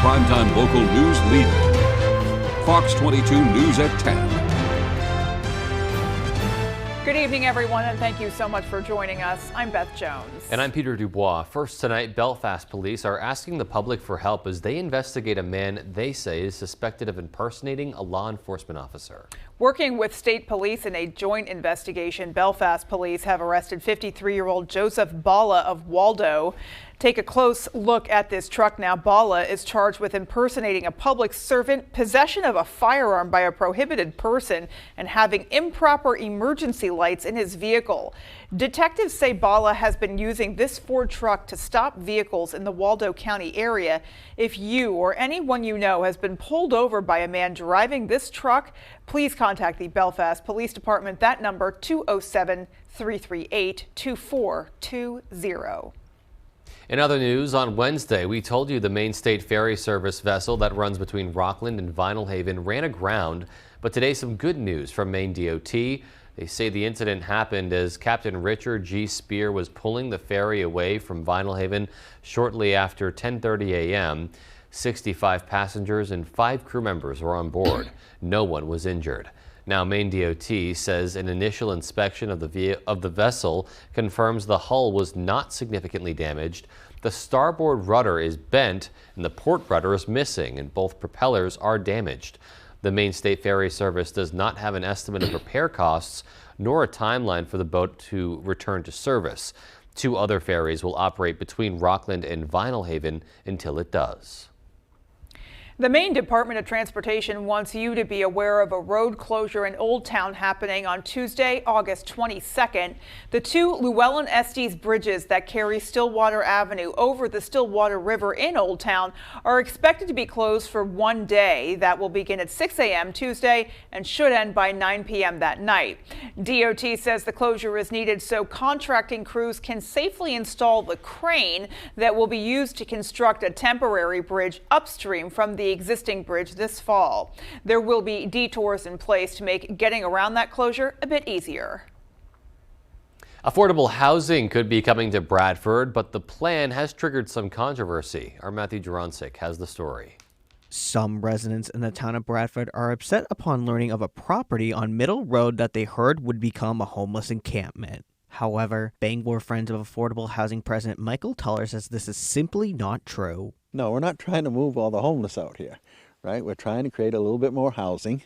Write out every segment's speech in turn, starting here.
primetime local news leader. Fox 22 News at 10. Good evening, everyone, and thank you so much for joining us. I'm Beth Jones. And I'm Peter Dubois. First tonight, Belfast police are asking the public for help as they investigate a man they say is suspected of impersonating a law enforcement officer. Working with state police in a joint investigation, Belfast police have arrested 53-year-old Joseph Balla of Waldo. Take a close look at this truck now. Balla is charged with impersonating a public servant, possession of a firearm by a prohibited person, and having improper emergency lights in his vehicle. Detectives say Balla has been using this Ford truck to stop vehicles in the Waldo County area. If you or anyone you know has been pulled over by a man driving this truck, please contact the Belfast Police Department. That number, 207-338-2420. In other news, on Wednesday, we told you the Maine State Ferry Service vessel that runs between Rockland and Vinyl Haven ran aground. But today, some good news from Maine DOT. They say the incident happened as Captain Richard G. Spear was pulling the ferry away from Vinyl Haven shortly after 10:30 a.m. 65 passengers and 5 crew members were on board. No one was injured. Now, Maine DOT says an initial inspection of the vessel confirms the hull was not significantly damaged. The starboard rudder is bent and the port rudder is missing, and both propellers are damaged. The Maine State Ferry Service does not have an estimate of repair costs nor a timeline for the boat to return to service. 2 other ferries will operate between Rockland and Vinyl Haven until it does. The Maine Department of Transportation wants you to be aware of a road closure in Old Town happening on Tuesday, August 22nd. The 2 Llewellyn Estes bridges that carry Stillwater Avenue over the Stillwater River in Old Town are expected to be closed for one day. That will begin at 6 a.m. Tuesday and should end by 9 p.m. that night. DOT says the closure is needed so contracting crews can safely install the crane that will be used to construct a temporary bridge upstream from the existing bridge this fall. There will be detours in place to make getting around that closure a bit easier. Affordable housing could be coming to Bradford, but the plan has triggered some controversy. Our Matthew Jurancic has the story. Some residents in the town of Bradford are upset upon learning of a property on Middle Road that they heard would become a homeless encampment. However, Bangor Friends of Affordable Housing President Michael Tuller says this is simply not true. No, we're not trying to move all the homeless out here, right? We're trying to create a little bit more housing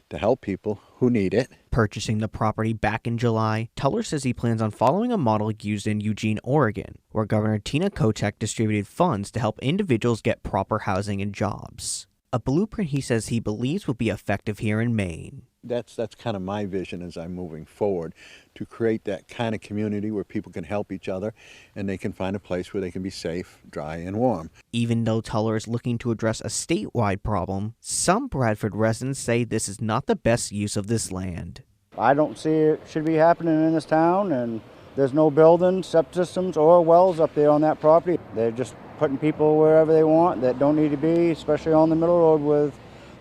to help people who need it. Purchasing the property back in July, Tuller says he plans on following a model used in Eugene, Oregon, where Governor Tina Kotek distributed funds to help individuals get proper housing and jobs. A blueprint he says he believes will be effective here in Maine. That's kind of my vision as I'm moving forward, to create that kind of community where people can help each other and they can find a place where they can be safe, dry, and warm. Even though Tuller is looking to address a statewide problem, some Bradford residents say this is not the best use of this land. I don't see it should be happening in this town, and there's no buildings, septic systems, or wells up there on that property. They're just putting people wherever they want that don't need to be, especially on the middle road with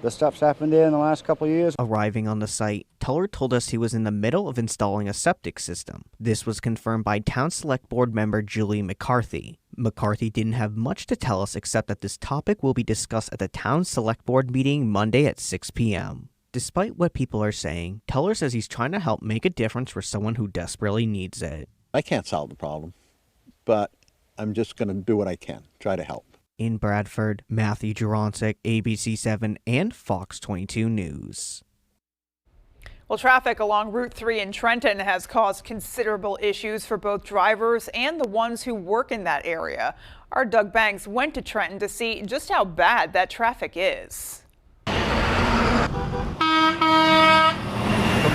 the stuff's happened there in the last couple of years. Arriving on the site, Tuller told us he was in the middle of installing a septic system. This was confirmed by Town Select Board member Julie McCarthy. McCarthy didn't have much to tell us except that this topic will be discussed at the Town Select Board meeting Monday at 6 p.m. Despite what people are saying, Tuller says he's trying to help make a difference for someone who desperately needs it. I can't solve the problem, but I'm just going to do what I can, try to help. In Bradford, Matthew Jurancic, ABC7 and Fox 22 News. Well, traffic along Route 3 in Trenton has caused considerable issues for both drivers and the ones who work in that area. Our Doug Banks went to Trenton to see just how bad that traffic is. From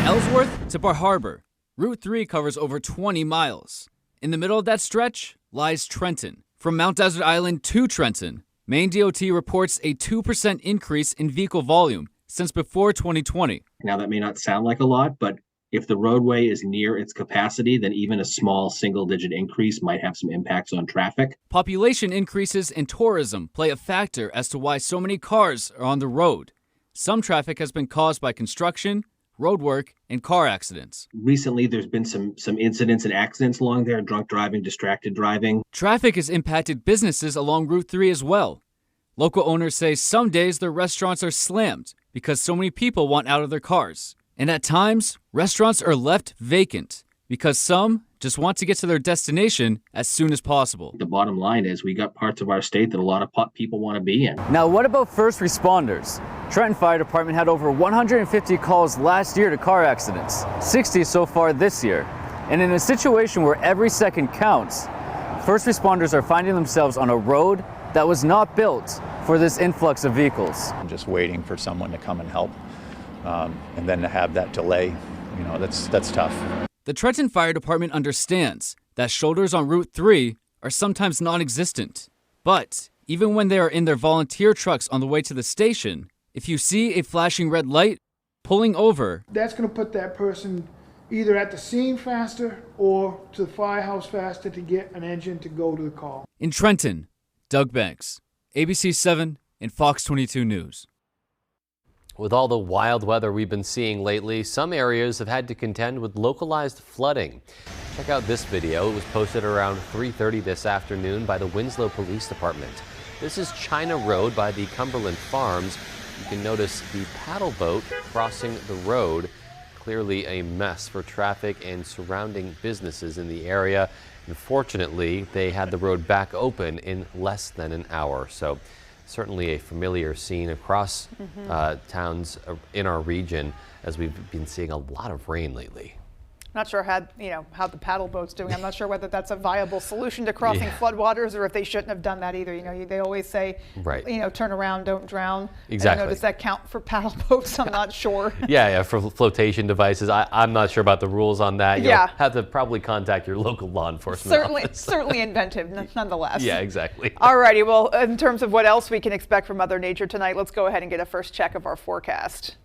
Ellsworth to Bar Harbor, Route 3 covers over 20 miles. In the middle of that stretch lies Trenton. From Mount Desert Island to Trenton, Maine DOT reports a 2% increase in vehicle volume since before 2020. Now, that may not sound like a lot, but if the roadway is near its capacity, then even a small single-digit increase might have some impacts on traffic. Population increases and tourism play a factor as to why so many cars are on the road. Some traffic has been caused by construction, roadwork, and car accidents. Recently, there's been some incidents and accidents along there, drunk driving, distracted driving. Traffic has impacted businesses along Route 3 as well. Local owners say some days their restaurants are slammed because so many people want out of their cars. And at times, restaurants are left vacant because some just want to get to their destination as soon as possible. The bottom line is we got parts of our state that a lot of people want to be in. Now, what about first responders? Trenton Fire Department had over 150 calls last year to car accidents, 60 so far this year. And in a situation where every second counts, first responders are finding themselves on a road that was not built for this influx of vehicles. I'm just waiting for someone to come and help, and then to have that delay, that's tough. The Trenton Fire Department understands that shoulders on Route 3 are sometimes non-existent. But even when they are in their volunteer trucks on the way to the station, if you see a flashing red light, pulling over, that's going to put that person either at the scene faster or to the firehouse faster to get an engine to go to the call. In Trenton, Doug Banks, ABC 7 and Fox 22 News. With all the wild weather we've been seeing lately, some areas have had to contend with localized flooding. Check out this video. It was posted around 3:30 this afternoon by the Winslow Police Department. This is China Road by the Cumberland Farms. You can notice the paddle boat crossing the road. Clearly a mess for traffic and surrounding businesses in the area. Unfortunately, they had the road back open in less than an hour. So certainly a familiar scene across towns in our region, as we've been seeing a lot of rain lately. Not sure how the paddle boat's doing. I'm not sure whether that's a viable solution to crossing floodwaters, or if they shouldn't have done that either. They always say, turn around, don't drown. Exactly. Does that count for paddle boats? I'm not sure. Yeah, for flotation devices. I'm not sure about the rules on that. You'll have to probably contact your local law enforcement office. Certainly inventive, nonetheless. Yeah, exactly. All righty. Well, in terms of what else we can expect from Mother Nature tonight, let's go ahead and get a first check of our forecast.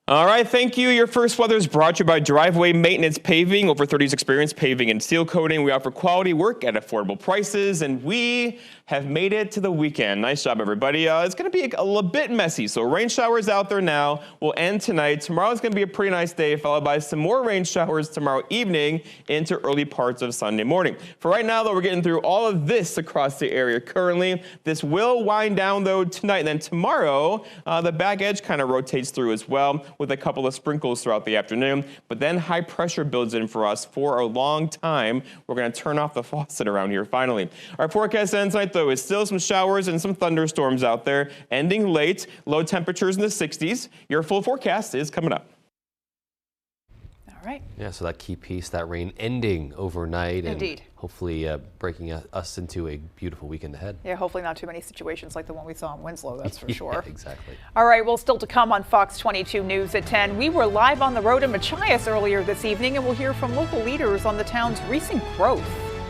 All right, thank you. Your first weather is brought to you by Driveway Maintenance Paving. Over 30 years experience paving and seal coating. We offer quality work at affordable prices, and we have made it to the weekend. Nice job, everybody. It's going to be a little bit messy, so rain showers out there now. Will end tonight. Tomorrow's going to be a pretty nice day, followed by some more rain showers tomorrow evening into early parts of Sunday morning. For right now, though, we're getting through all of this across the area currently. This will wind down, though, tonight. And then tomorrow, the back edge kind of rotates through as well, with a couple of sprinkles throughout the afternoon. But then high pressure builds in for us for a long time. We're going to turn off the faucet around here finally. Our forecast ends tonight, though, is still some showers and some thunderstorms out there, ending late. Low temperatures in the 60s. Your full forecast is coming up. All right. Yeah, so that key piece, that rain ending overnight. Indeed. And hopefully breaking us into a beautiful weekend ahead. Yeah, hopefully not too many situations like the one we saw in Winslow, that's for sure. Yeah, exactly. All right, well, still to come on Fox 22 News at 10. We were live on the road in Machias earlier this evening, and we'll hear from local leaders on the town's recent growth.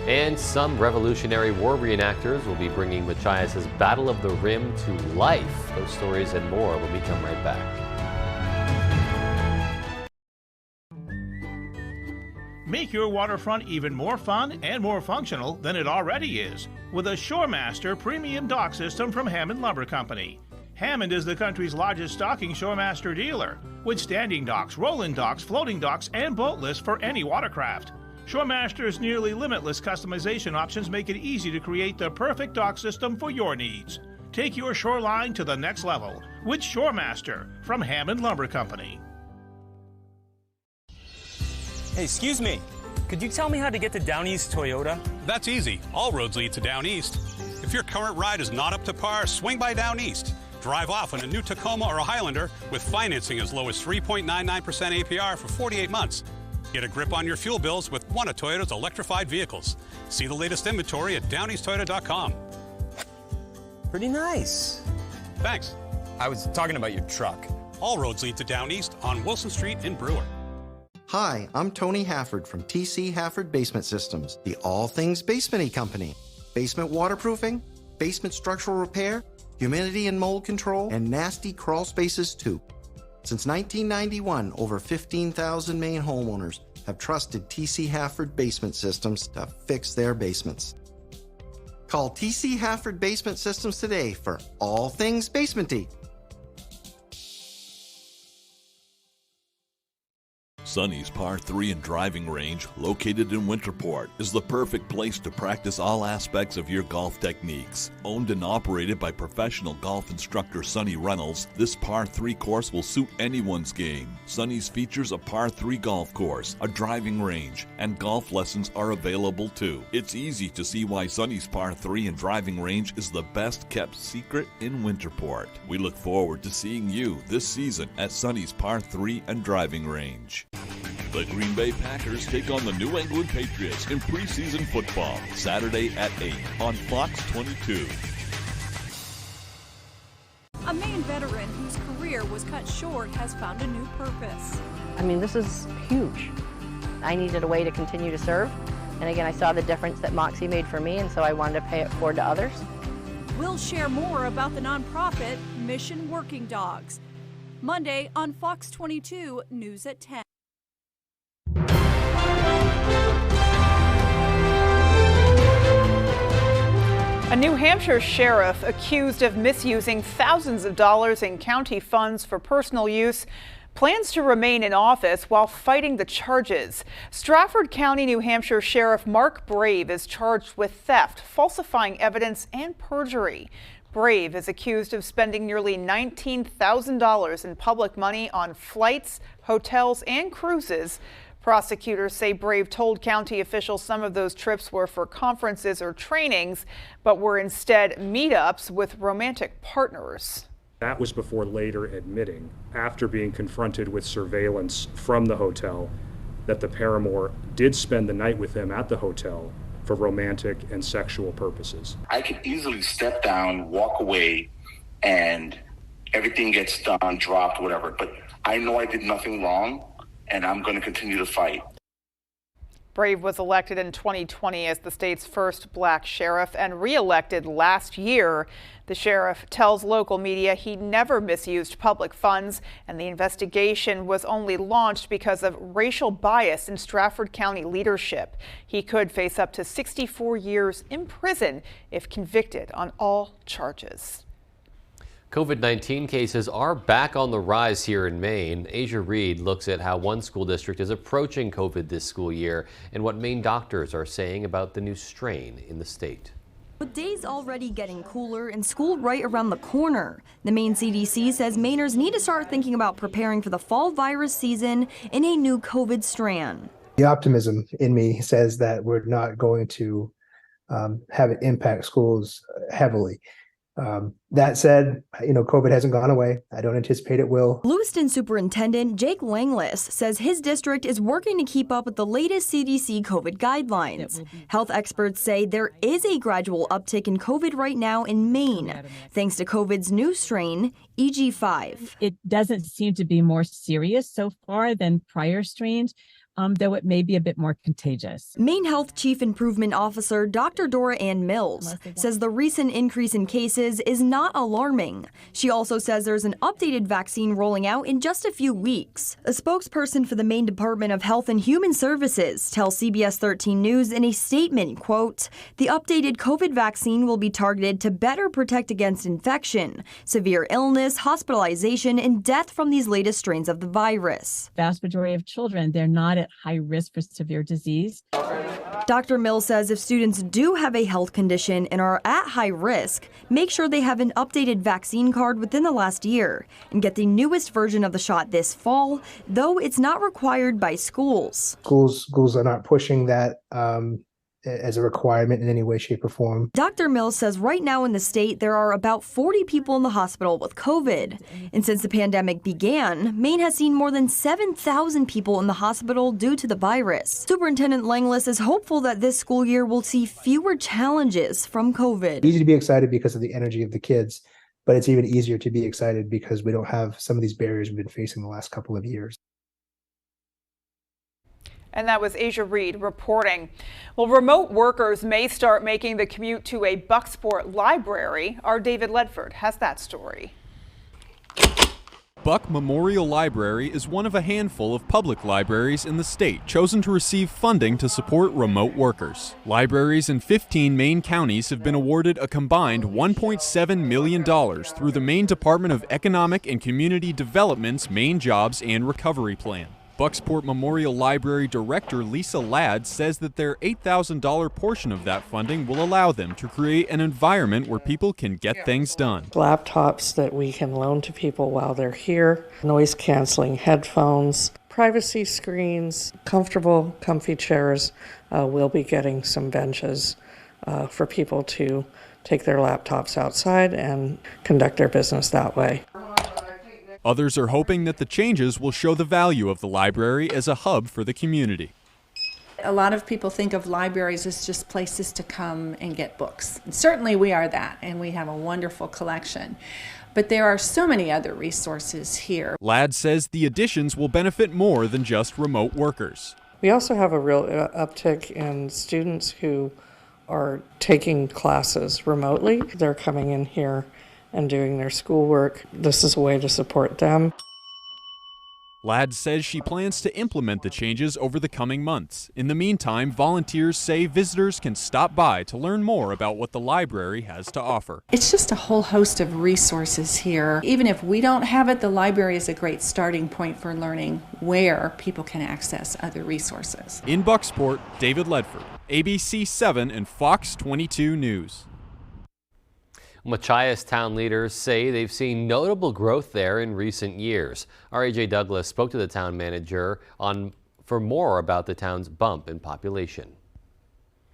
And some Revolutionary War reenactors will be bringing Machias' Battle of the Rim to life. Those stories and more when we come right back. Make your waterfront even more fun and more functional than it already is with a Shoremaster premium dock system from Hammond Lumber Company. Hammond is the country's largest stocking Shoremaster dealer, with standing docks, rolling docks, floating docks, and boat lists for any watercraft. Shoremaster's nearly limitless customization options make it easy to create the perfect dock system for your needs. Take your shoreline to the next level with Shoremaster from Hammond Lumber Company. Hey, excuse me. Could you tell me how to get to Down East Toyota? That's easy. All roads lead to Down East. If your current ride is not up to par, swing by Down East. Drive off in a new Tacoma or a Highlander with financing as low as 3.99% APR for 48 months. Get a grip on your fuel bills with one of Toyota's electrified vehicles. See the latest inventory at downeasttoyota.com. Pretty nice. Thanks. I was talking about your truck. All roads lead to Down East on Wilson Street in Brewer. Hi, I'm Tony Hafford from TC Hafford Basement Systems, the all things basement-y company. Basement waterproofing, basement structural repair, humidity and mold control, and nasty crawl spaces too. Since 1991, over 15,000 Maine homeowners have trusted TC Hafford Basement Systems to fix their basements. Call TC Hafford Basement Systems today for all things basement-y. Sonny's Par 3 and Driving Range, located in Winterport, is the perfect place to practice all aspects of your golf techniques. Owned and operated by professional golf instructor Sonny Reynolds, this Par 3 course will suit anyone's game. Sonny's features a Par 3 golf course, a driving range, and golf lessons are available too. It's easy to see why Sonny's Par 3 and Driving Range is the best kept secret in Winterport. We look forward to seeing you this season at Sonny's Par 3 and Driving Range. The Green Bay Packers take on the New England Patriots in preseason football, Saturday at 8 on Fox 22. A Maine veteran whose career was cut short has found a new purpose. I mean, this is huge. I needed a way to continue to serve. And again, I saw the difference that Moxie made for me, and so I wanted to pay it forward to others. We'll share more about the nonprofit Mission Working Dogs. Monday on Fox 22 News at 10. A New Hampshire sheriff accused of misusing thousands of dollars in county funds for personal use plans to remain in office while fighting the charges. Stratford County, New Hampshire Sheriff Mark Brave is charged with theft, falsifying evidence, and perjury. Brave is accused of spending nearly $19,000 in public money on flights, hotels, and cruises. Prosecutors say Brave told county officials some of those trips were for conferences or trainings, but were instead meetups with romantic partners. That was before later admitting, after being confronted with surveillance from the hotel, that the paramour did spend the night with him at the hotel for romantic and sexual purposes. I could easily step down, walk away, and everything gets done, dropped, whatever. But I know I did nothing wrong, and I'm going to continue to fight. Brave was elected in 2020 as the state's first black sheriff and re-elected last year. The sheriff tells local media he never misused public funds, and the investigation was only launched because of racial bias in Stratford County leadership. He could face up to 64 years in prison if convicted on all charges. COVID-19 cases are back on the rise here in Maine. Asia Reed looks at how one school district is approaching COVID this school year and what Maine doctors are saying about the new strain in the state. With days already getting cooler and school right around the corner, the Maine CDC says Mainers need to start thinking about preparing for the fall virus season in a new COVID strand. The optimism in me says that we're not going to have it impact schools heavily. That said, COVID hasn't gone away. I don't anticipate it will. Lewiston Superintendent Jake Langless says his district is working to keep up with the latest CDC COVID guidelines. Health experts say there is a gradual uptick in COVID right now in Maine, thanks to COVID's new strain, EG5. It doesn't seem to be more serious so far than prior strains, though it may be a bit more contagious. Maine Health Chief Improvement Officer Dr. Dora Ann Mills says the recent increase in cases is not alarming. She also says there's an updated vaccine rolling out in just a few weeks. A spokesperson for the Maine Department of Health and Human Services tells CBS 13 News in a statement, quote, "The updated COVID vaccine will be targeted to better protect against infection, severe illness, hospitalization, and death from these latest strains of the virus." Vast majority of children, they're not at high risk for severe disease. Dr. Mills says if students do have a health condition and are at high risk, make sure they have an updated vaccine card within the last year and get the newest version of the shot this fall, though it's not required by schools. Schools are not pushing that as a requirement in any way, shape, or form. Dr. Mills says right now in the state there are about 40 people in the hospital with COVID. And since the pandemic began, Maine has seen more than 7,000 people in the hospital due to the virus. Superintendent Langless is hopeful that this school year will see fewer challenges from COVID. It's easy to be excited because of the energy of the kids, but it's even easier to be excited because we don't have some of these barriers we've been facing the last couple of years. And that was Asia Reed reporting. Well, remote workers may start making the commute to a Bucksport library. Our David Ledford has that story. Buck Memorial Library is one of a handful of public libraries in the state chosen to receive funding to support remote workers. Libraries in 15 Maine counties have been awarded a combined $1.7 million through the Maine Department of Economic and Community Development's Maine Jobs and Recovery Plan. Bucksport Memorial Library Director Lisa Ladd says that their $8,000 portion of that funding will allow them to create an environment where people can get things done. Laptops that we can loan to people while they're here, noise-canceling headphones, privacy screens, comfortable, comfy chairs. We'll be getting some benches for people to take their laptops outside and conduct their business that way. Others are hoping that the changes will show the value of the library as a hub for the community. A lot of people think of libraries as just places to come and get books. And certainly we are that, and we have a wonderful collection. But there are so many other resources here. Ladd says the additions will benefit more than just remote workers. We also have a real uptick in students who are taking classes remotely. They're coming in here and doing their schoolwork. This is a way to support them. Ladd says she plans to implement the changes over the coming months. In the meantime, volunteers say visitors can stop by to learn more about what the library has to offer. It's just a whole host of resources here. Even if we don't have it, the library is a great starting point for learning where people can access other resources. In Bucksport, David Ledford, ABC 7 and Fox 22 News. Machias town leaders say they've seen notable growth there in recent years. Our AJ Douglas spoke to the town manager for more about the town's bump in population.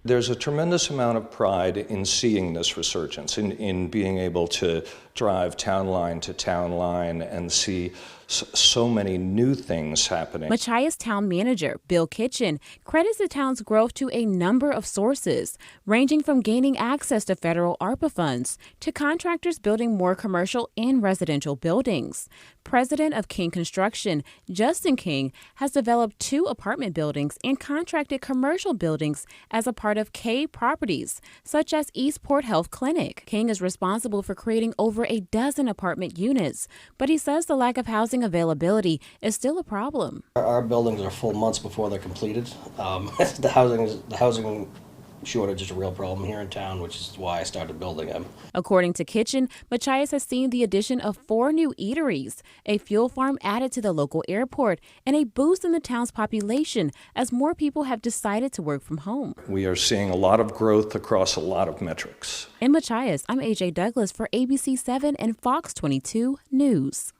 There's a tremendous amount of pride in seeing this resurgence, in being able to drive town line to town line and see so many new things happening. Machias town manager Bill Kitchen credits the town's growth to a number of sources, ranging from gaining access to federal ARPA funds to contractors building more commercial and residential buildings. President of King Construction, Justin King, has developed 2 apartment buildings and contracted commercial buildings as a part of K Properties, such as Eastport Health Clinic. King is responsible for creating over a dozen apartment units, but he says the lack of housing availability is still a problem. Our buildings are full months before they're completed. The housing shortage is a real problem here in town, which is why I started building them. According to Kitchen, Machias has seen the addition of 4 new eateries, a fuel farm added to the local airport, and a boost in the town's population as more people have decided to work from home. We are seeing a lot of growth across a lot of metrics. In Machias, I'm AJ Douglas for ABC 7 and Fox 22 News.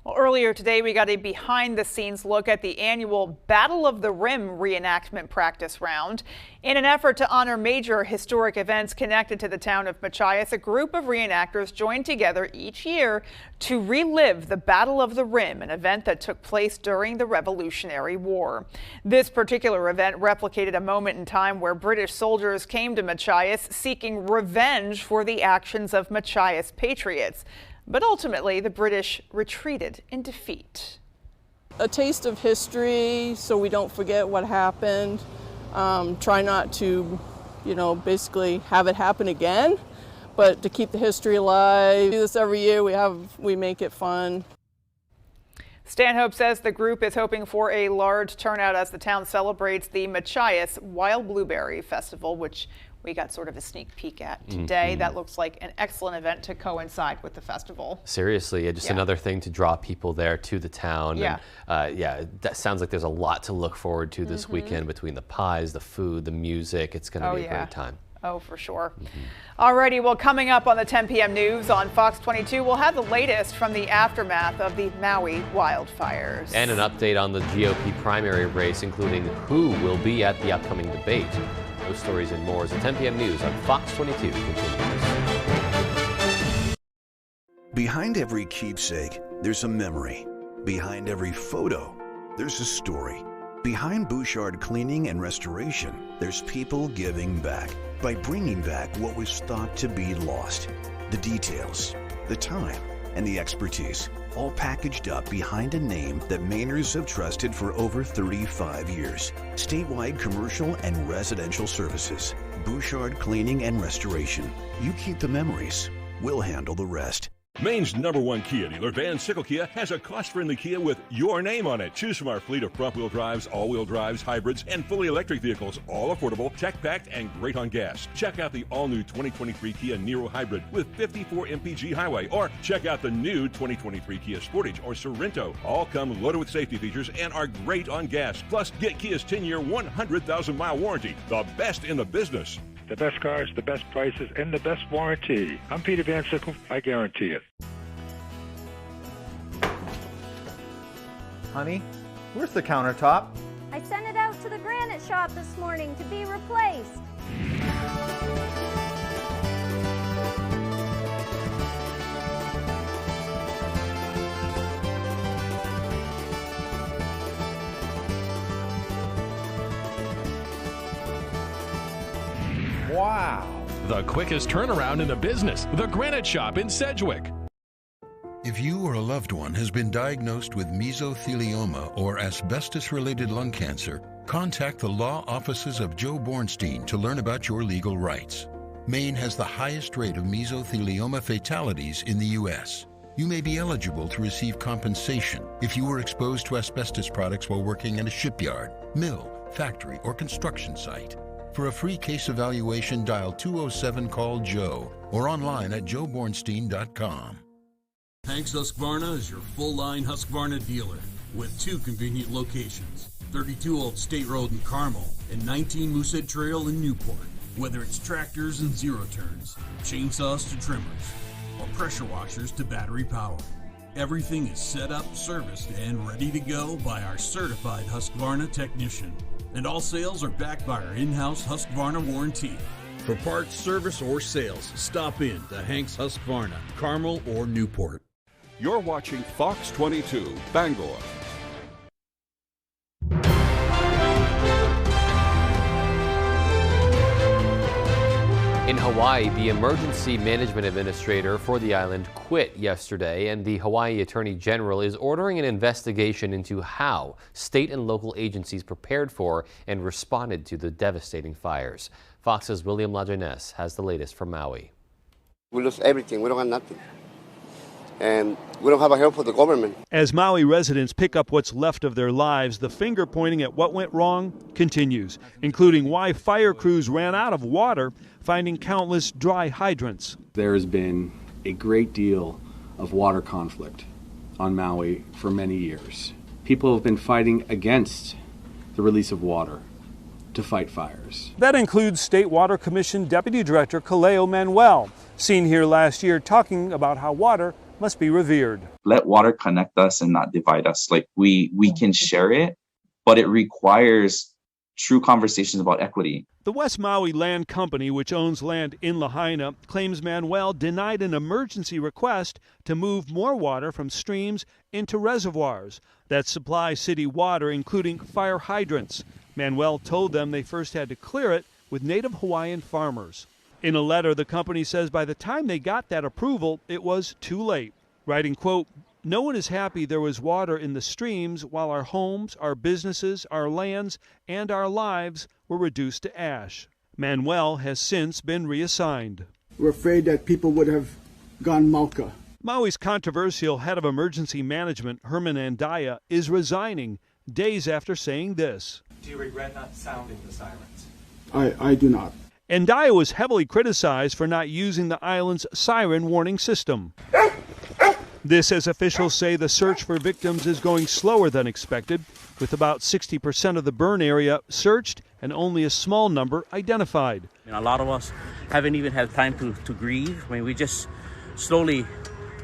Well, earlier today, we got a behind-the-scenes look at the annual Battle of the Rim reenactment practice round. In an effort to honor major historic events connected to the town of Machias, a group of reenactors joined together each year to relive the Battle of the Rim, an event that took place during the Revolutionary War. This particular event replicated a moment in time where British soldiers came to Machias seeking revenge for the actions of Machias patriots. But ultimately, the British retreated in defeat. A taste of history so we don't forget what happened. Try not to, basically have it happen again, but to keep the history alive. We do this every year. We make it fun. Stanhope says the group is hoping for a large turnout as the town celebrates the Machias Wild Blueberry Festival, which we got sort of a sneak peek at today. That looks like an excellent event to coincide with the festival. Seriously, just another thing to draw people there to the town. Yeah. And, that sounds like there's a lot to look forward to this weekend between the pies, the food, the music. It's going to be a great time. Oh, for sure. Alrighty, well, coming up on the 10 p.m. news on Fox 22, we'll have the latest from the aftermath of the Maui wildfires. And an update on the GOP primary race, including who will be at the upcoming debate. Those stories and more as the 10 p.m. news on Fox 22 continues. Behind every keepsake, there's a memory. Behind every photo, there's a story. Behind Bouchard Cleaning and Restoration, there's people giving back by bringing back what was thought to be lost. The details, the time, and the expertise, all packaged up behind a name that Mainers have trusted for over 35 years. Statewide commercial and residential services. Bouchard Cleaning and Restoration. You keep the memories, we'll handle the rest. Maine's #1 Kia dealer, Van Sickle Kia, has a cost-friendly Kia with your name on it. Choose from our fleet of front-wheel drives, all-wheel drives, hybrids, and fully electric vehicles, all affordable, tech-packed, and great on gas. Check out the all-new 2023 Kia Niro Hybrid with 54 mpg highway, or check out the new 2023 Kia Sportage or Sorrento. All come loaded with safety features and are great on gas. Plus, get Kia's 10-year, 100,000-mile warranty, the best in the business. The best cars, the best prices, and the best warranty. I'm Peter Van Sickle. I guarantee it. Honey, where's the countertop? I sent it out to the granite shop this morning to be replaced. Wow. The quickest turnaround in the business, the Granite Shop in Sedgwick. If you or a loved one has been diagnosed with mesothelioma or asbestos-related lung cancer, contact the law offices of Joe Bornstein to learn about your legal rights. Maine has the highest rate of mesothelioma fatalities in the U.S. You may be eligible to receive compensation if you were exposed to asbestos products while working in a shipyard, mill, factory, or construction site. For a free case evaluation, dial 207-CALL-JOE or online at joebornstein.com. Hanks Husqvarna is your full-line Husqvarna dealer with 2 convenient locations, 32 Old State Road in Carmel and 19 Moosehead Trail in Newport. Whether it's tractors and zero-turns, chainsaws to trimmers, or pressure washers to battery power, everything is set up, serviced, and ready to go by our certified Husqvarna technician. And all sales are backed by our in-house Husqvarna warranty. For parts, service, or sales, stop in to Hanks Husqvarna, Carmel, or Newport. You're watching Fox 22, Bangor. In Hawaii, the Emergency Management Administrator for the island quit yesterday, and the Hawaii Attorney General is ordering an investigation into how state and local agencies prepared for and responded to the devastating fires. Fox's William Lajeunesse has the latest from Maui. We lose everything. We don't have nothing. And we don't have a help for the government. As Maui residents pick up what's left of their lives, the finger pointing at what went wrong continues, including why fire crews ran out of water, finding countless dry hydrants. There has been a great deal of water conflict on Maui for many years. People have been fighting against the release of water to fight fires. That includes State Water Commission Deputy Director Kaleo Manuel, seen here last year talking about how water must be revered. Let water connect us and not divide us. Like we can share it, but it requires true conversations about equity. The West Maui Land Company, which owns land in Lahaina, claims Manuel denied an emergency request to move more water from streams into reservoirs that supply city water, including fire hydrants. Manuel told them they first had to clear it with native Hawaiian farmers. In a letter, the company says by the time they got that approval, it was too late, writing, quote, "No one is happy there was water in the streams while our homes, our businesses, our lands, and our lives were reduced to ash." Manuel has since been reassigned. We're afraid that people would have gone Malka. Maui's controversial head of emergency management, Herman Andaya, is resigning days after saying this. Do you regret not sounding the sirens? I do not. Andaya was heavily criticized for not using the island's siren warning system. This, as officials say, the search for victims is going slower than expected, with about 60% of the burn area searched and only a small number identified. A lot of us haven't even had time to grieve. I mean, we just slowly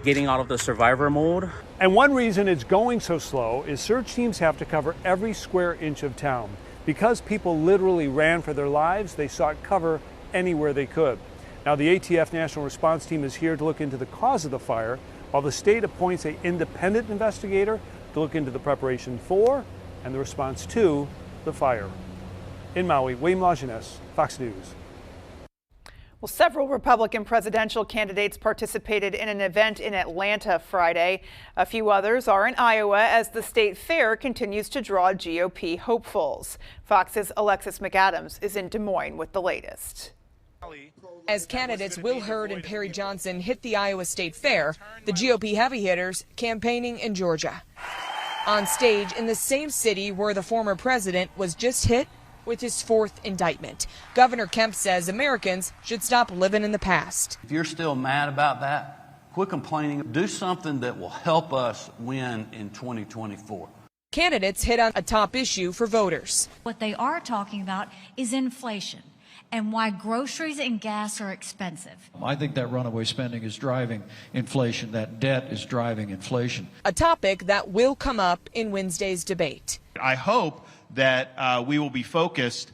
getting out of the survivor mode. And one reason it's going so slow is search teams have to cover every square inch of town. Because people literally ran for their lives, they sought cover anywhere they could. Now, the ATF National Response Team is here to look into the cause of the fire, while the state appoints an independent investigator to look into the preparation for and the response to the fire. In Maui, William Lajeunesse, Fox News. Well, several Republican presidential candidates participated in an event in Atlanta Friday. A few others are in Iowa as the state fair continues to draw GOP hopefuls. Fox's Alexis McAdams is in Des Moines with the latest. As candidates Will Hurd and Perry Johnson hit the Iowa State Fair, the GOP heavy hitters campaigning in Georgia. On stage in the same city where the former president was just hit with his fourth indictment. Governor Kemp says Americans should stop living in the past. If you're still mad about that, quit complaining. Do something that will help us win in 2024. Candidates hit on a top issue for voters. What they are talking about is inflation and why groceries and gas are expensive. I think that runaway spending is driving inflation. That debt is driving inflation. A topic that will come up in Wednesday's debate. I hope that we will be focused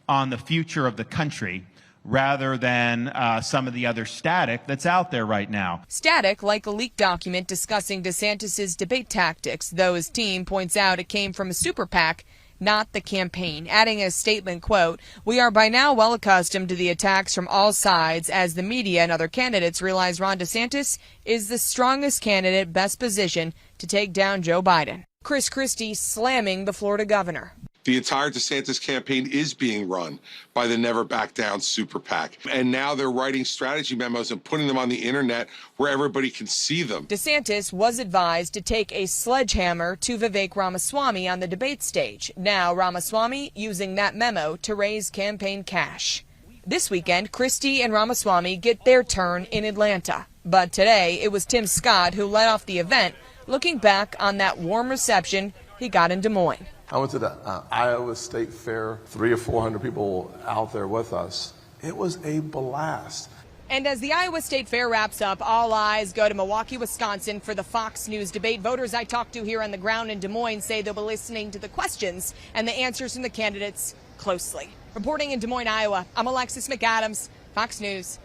on the future of the country rather than some of the other static that's out there right now. Static like a leaked document discussing DeSantis' debate tactics, though his team points out it came from a super PAC, not the campaign, adding a statement, quote, "We are by now well accustomed to the attacks from all sides as the media and other candidates realize Ron DeSantis is the strongest candidate best positioned to take down Joe Biden." Chris Christie slamming the Florida governor. The entire DeSantis campaign is being run by the Never Back Down super PAC. And now they're writing strategy memos and putting them on the internet where everybody can see them. DeSantis was advised to take a sledgehammer to Vivek Ramaswamy on the debate stage. Now Ramaswamy using that memo to raise campaign cash. This weekend, Christie and Ramaswamy get their turn in Atlanta. But today, it was Tim Scott who led off the event, looking back on that warm reception he got in Des Moines. I went to the Iowa State Fair, 300 or 400 people out there with us. It was a blast. And as the Iowa State Fair wraps up, all eyes go to Milwaukee, Wisconsin for the Fox News debate. Voters I talked to here on the ground in Des Moines say they'll be listening to the questions and the answers from the candidates closely. Reporting in Des Moines, Iowa, I'm Alexis McAdams, Fox News.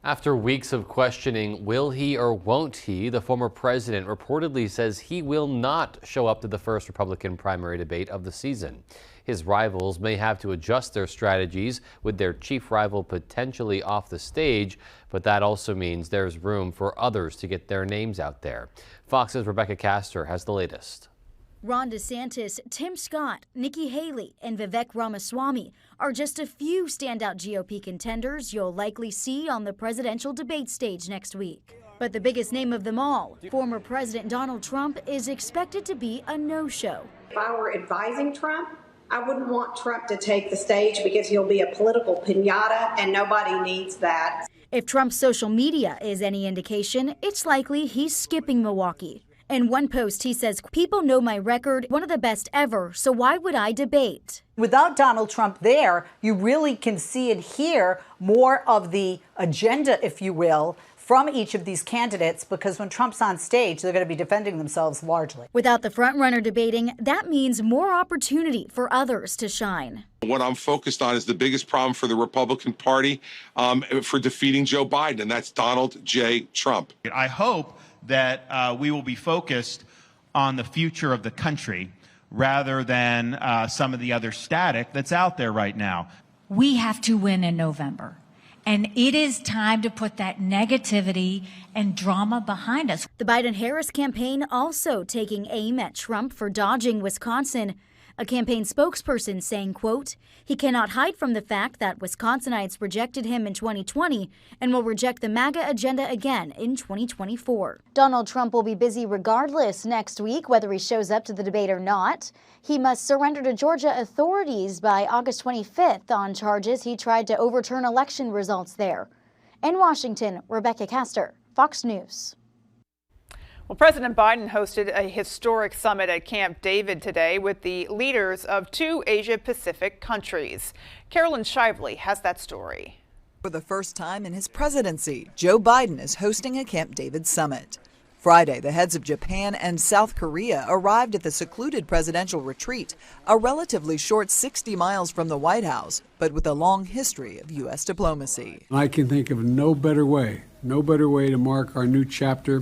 After weeks of questioning, will he or won't he, the former president reportedly says he will not show up to the first Republican primary debate of the season. His rivals may have to adjust their strategies with their chief rival potentially off the stage, but that also means there's room for others to get their names out there. Fox's Rebecca Castor has the latest. Ron DeSantis, Tim Scott, Nikki Haley, and Vivek Ramaswamy are just a few standout GOP contenders you'll likely see on the presidential debate stage next week. But the biggest name of them all, former President Donald Trump, is expected to be a no-show. If I were advising Trump, I wouldn't want Trump to take the stage because he'll be a political piñata, and nobody needs that. If Trump's social media is any indication, it's likely he's skipping Milwaukee. In one post, he says, "People know my record, one of the best ever, so why would I debate?" Without Donald Trump there, you really can see and hear more of the agenda, if you will, from each of these candidates, because when Trump's on stage, they're going to be defending themselves largely. Without the frontrunner debating, that means more opportunity for others to shine. What I'm focused on is the biggest problem for the Republican Party for defeating Joe Biden, and that's Donald J. Trump. I hope that we will be focused on the future of the country rather than some of the other static that's out there right now. We have to win in November. And it is time to put that negativity and drama behind us. The Biden-Harris campaign also taking aim at Trump for dodging Wisconsin. A campaign spokesperson saying, quote, "He cannot hide from the fact that Wisconsinites rejected him in 2020 and will reject the MAGA agenda again in 2024. Donald Trump will be busy regardless next week, whether he shows up to the debate or not. He must surrender to Georgia authorities by August 25th on charges he tried to overturn election results there. In Washington, Rebecca Castor, Fox News. Well, President Biden hosted a historic summit at Camp David today with the leaders of 2 Asia-Pacific countries. Carolyn Shively has that story. For the first time in his presidency, Joe Biden is hosting a Camp David summit. Friday, the heads of Japan and South Korea arrived at the secluded presidential retreat, a relatively short 60 miles from the White House, but with a long history of U.S. diplomacy. I can think of no better way to mark our new chapter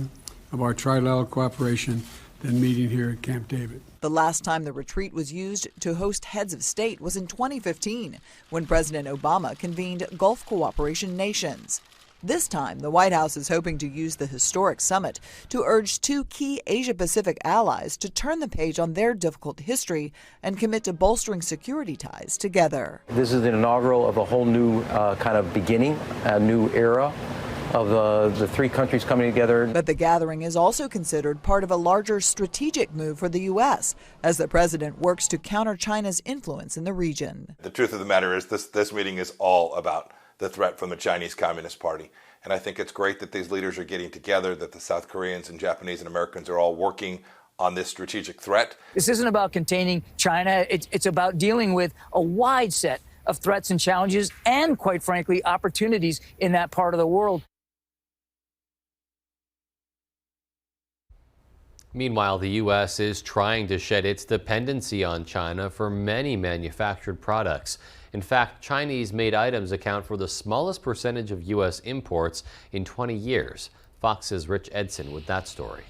of our trilateral cooperation than meeting here at Camp David. The last time the retreat was used to host heads of state was in 2015, when President Obama convened Gulf cooperation nations. This time, the White House is hoping to use the historic summit to urge two key Asia-Pacific allies to turn the page on their difficult history and commit to bolstering security ties together. This is the inaugural of a whole new kind of beginning, a new era of the three countries coming together. But the gathering is also considered part of a larger strategic move for the U.S. as the president works to counter China's influence in the region. The truth of the matter is this meeting is all about the threat from the Chinese Communist Party. And I think it's great that these leaders are getting together, that the South Koreans and Japanese and Americans are all working on this strategic threat. This isn't about containing China. It's about dealing with a wide set of threats and challenges and, quite frankly, opportunities in that part of the world. Meanwhile, the U.S. is trying to shed its dependency on China for many manufactured products. In fact, Chinese-made items account for the smallest percentage of U.S. imports in 20 years. Fox's Rich Edson with that story.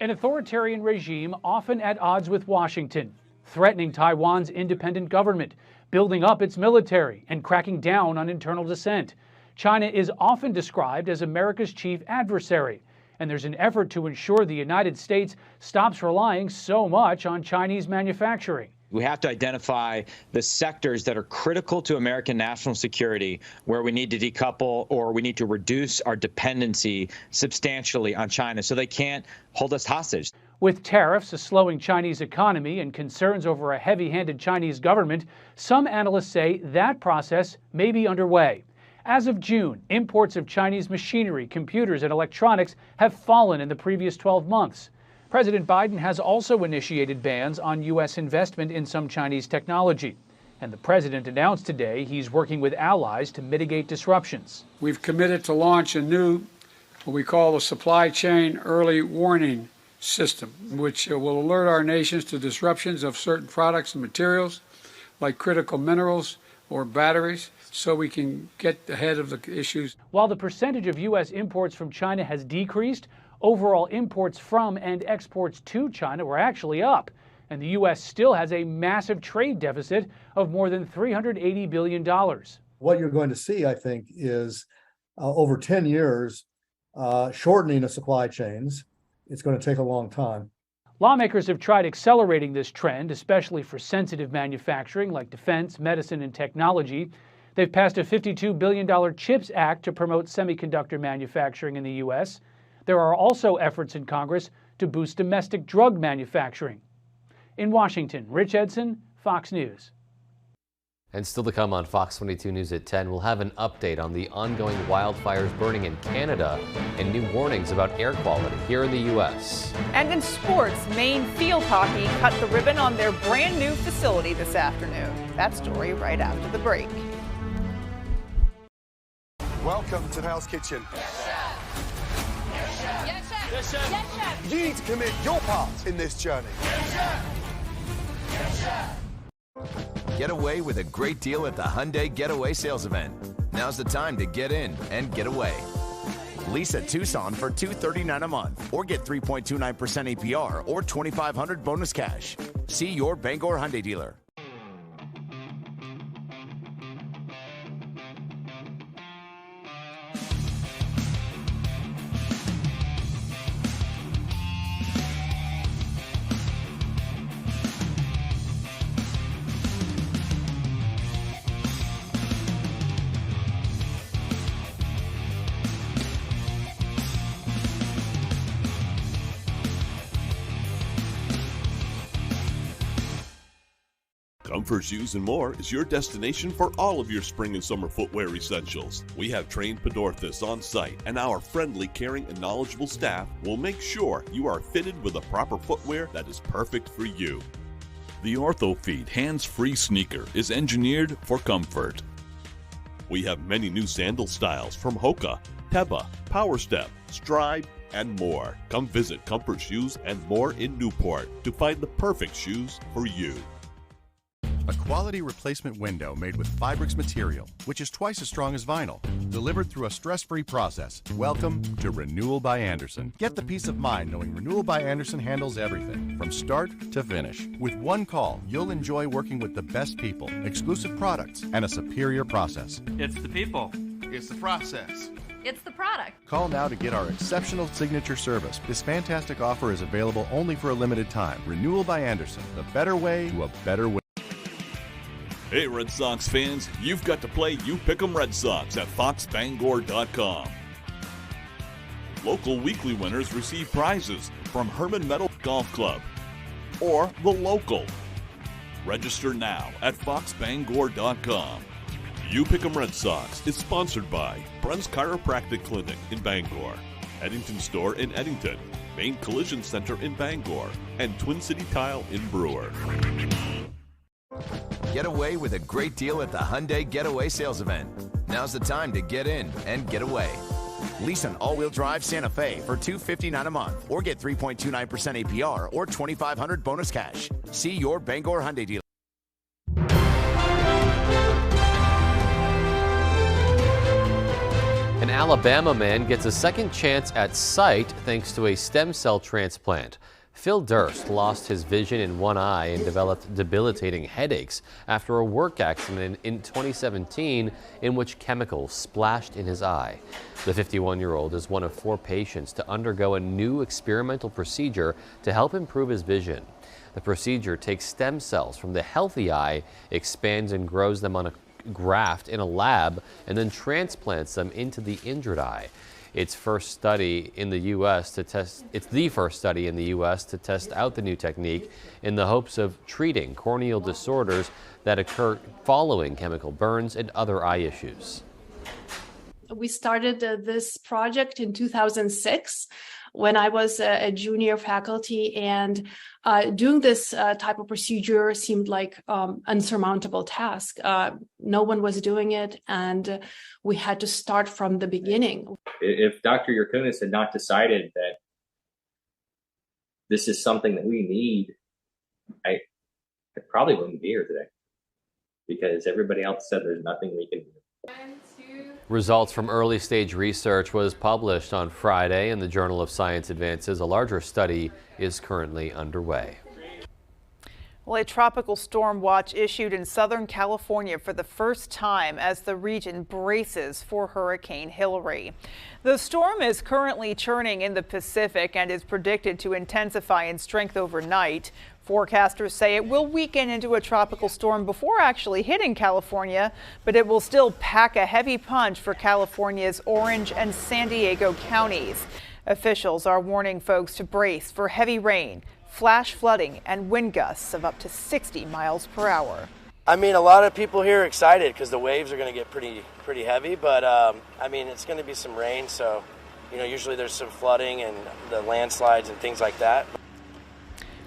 An authoritarian regime often at odds with Washington, threatening Taiwan's independent government, building up its military, and cracking down on internal dissent. China is often described as America's chief adversary, and there's an effort to ensure the United States stops relying so much on Chinese manufacturing. We have to identify the sectors that are critical to American national security, where we need to decouple or we need to reduce our dependency substantially on China so they can't hold us hostage. With tariffs, a slowing Chinese economy, and concerns over a heavy-handed Chinese government, some analysts say that process may be underway. As of June, imports of Chinese machinery, computers, and electronics have fallen in the previous 12 months. President Biden has also initiated bans on U.S. investment in some Chinese technology. And the president announced today he's working with allies to mitigate disruptions. We've committed to launch a new, what we call a supply chain early warning system, which will alert our nations to disruptions of certain products and materials, like critical minerals or batteries, so we can get ahead of the issues. While the percentage of U.S. imports from China has decreased, overall imports from and exports to China were actually up, and the U.S. still has a massive trade deficit of more than $380 billion. What you're going to see, I think, is over 10 years, shortening of supply chains. It's going to take a long time. Lawmakers have tried accelerating this trend, especially for sensitive manufacturing like defense, medicine, and technology. They've passed a $52 billion CHIPS Act to promote semiconductor manufacturing in the U.S. There are also efforts in Congress to boost domestic drug manufacturing. In Washington, Rich Edson, Fox News. And still to come on Fox 22 News at 10, we'll have an update on the ongoing wildfires burning in Canada and new warnings about air quality here in the U.S. And in sports, Maine field hockey cut the ribbon on their brand new facility this afternoon. That story right after the break. Welcome to Hell's Kitchen. Yes, chef. Yes, chef. Yes, chef. Yes, chef. Yes, chef. You need to commit your part in this journey. Yes, chef. Yes, chef. Get away with a great deal at the Hyundai Getaway Sales Event. Now's the time to get in and get away. Lease a Tucson for $239 a month, or get 3.29% APR or $2,500 bonus cash. See your Bangor Hyundai dealer. Comfort Shoes and More is your destination for all of your spring and summer footwear essentials. We have trained podorthists on site, and our friendly, caring, and knowledgeable staff will make sure you are fitted with the proper footwear that is perfect for you. The OrthoFeed hands-free sneaker is engineered for comfort. We have many new sandal styles from Hoka, Teva, Power Step, Stride, and more. Come visit Comfort Shoes and More in Newport to find the perfect shoes for you. A quality replacement window made with Fibrix material, which is twice as strong as vinyl, delivered through a stress-free process. Welcome to Renewal by Andersen. Get the peace of mind knowing Renewal by Andersen handles everything, from start to finish. With one call, you'll enjoy working with the best people, exclusive products, and a superior process. It's the people. It's the process. It's the product. Call now to get our exceptional signature service. This fantastic offer is available only for a limited time. Renewal by Anderson, the better way to a better way. Hey Red Sox fans, you've got to play You Pick 'em Red Sox at foxbangor.com. Local weekly winners receive prizes from Herman Meadow Golf Club or The Local. Register now at foxbangor.com. You Pick 'em Red Sox is sponsored by Brun's Chiropractic Clinic in Bangor, Eddington Store in Eddington, Main Collision Center in Bangor, and Twin City Tile in Brewer. Get away with a great deal at the Hyundai Getaway Sales Event. Now's the time to get in and get away. Lease an all-wheel drive Santa Fe for $259 a month or get 3.29% APR or $2,500 bonus cash. See your Bangor Hyundai dealer. An Alabama man gets a second chance at sight thanks to a stem cell transplant. Phil Durst lost his vision in one eye and developed debilitating headaches after a work accident in 2017 in which chemicals splashed in his eye. The 51-year-old is one of 4 patients to undergo a new experimental procedure to help improve his vision. The procedure takes stem cells from the healthy eye, expands and grows them on a graft in a lab, and then transplants them into the injured eye. It's the first study in the U.S. to test out the new technique in the hopes of treating corneal disorders that occur following chemical burns and other eye issues. We started this project in 2006 when I was a junior faculty, and doing this type of procedure seemed like unsurmountable task. No one was doing it, and we had to start from the beginning. If Dr. Yurkunis had not decided that this is something that we need, I probably wouldn't be here today, because everybody else said there's nothing we can do. Results from early stage research was published on Friday in the Journal of Science Advances. A larger study is currently underway. Well, a tropical storm watch issued in Southern California for the first time as the region braces for Hurricane Hilary. The storm is currently churning in the Pacific and is predicted to intensify in strength overnight. Forecasters say it will weaken into a tropical storm before actually hitting California, but it will still pack a heavy punch for California's Orange and San Diego counties. Officials are warning folks to brace for heavy rain, flash flooding, and wind gusts of up to 60 miles per hour. I mean, a lot of people here are excited because the waves are going to get pretty heavy, but I mean, it's going to be some rain, so usually there's some flooding and the landslides and things like that.